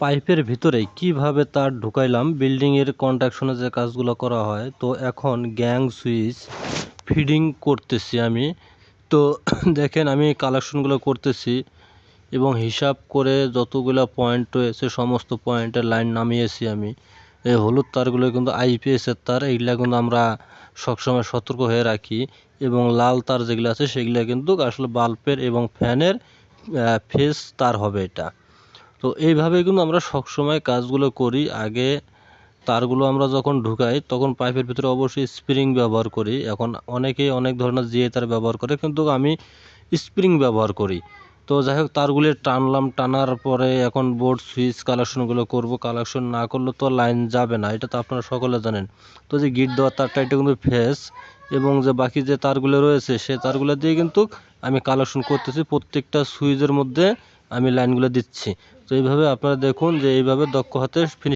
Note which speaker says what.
Speaker 1: পাইপের ভিতরে কিভাবে তার ঢুকাইলাম বিল্ডিংয়ের কন্ডাকশনে যে কাজগুলো করা হয়। তো এখন গ্যাং সুইচ ফিডিং করতেছি আমি। তো দেখেন আমি কালেকশনগুলো করতেছি এবং হিসাব করে যতগুলো পয়েন্ট রয়েছে সমস্ত পয়েন্টের লাইন নামিয়েছি আমি। এই হলুদ তারগুলো কিন্তু আইপিএসের তার, এইগুলা কিন্তু আমরা সবসময় সতর্ক হয়ে রাখি। এবং লাল তার যেগুলো আছে সেগুলো কিন্তু আসলে বাল্বের এবং ফ্যানের ফেজ তার হবে এটা। তো এইভাবে কিন্তু আমরা সবসময় কাজগুলো করি। আগে তারগুলো আমরা যখন ঢুকাই তখন পাইপের ভিতরে অবশ্যই স্প্রিং ব্যবহার করি। এখন অনেকেই অনেক ধরনের জিআই তার ব্যবহার করে, কিন্তু আমি স্প্রিং ব্যবহার করি। তো যাই হোক, তারগুলো টানলাম, টানার পরে এখন বোর্ড সুইচ কালেকশনগুলো করব। কালেকশন না করলে তো লাইন যাবে না, এটা তো আপনারা সকলে জানেন। তো যে গিট দেওয়ার তারটা এটা কিন্তু ফেস, এবং যে বাকি যে তারগুলো রয়েছে সে তারগুলো দিয়ে কিন্তু আমি কালেকশন করতেছি। প্রত্যেকটা সুইচের মধ্যে আমি লাইনগুলো দিচ্ছি। তো এইভাবে আপনারা দেখুন যে এইভাবে দক্ষ হাতে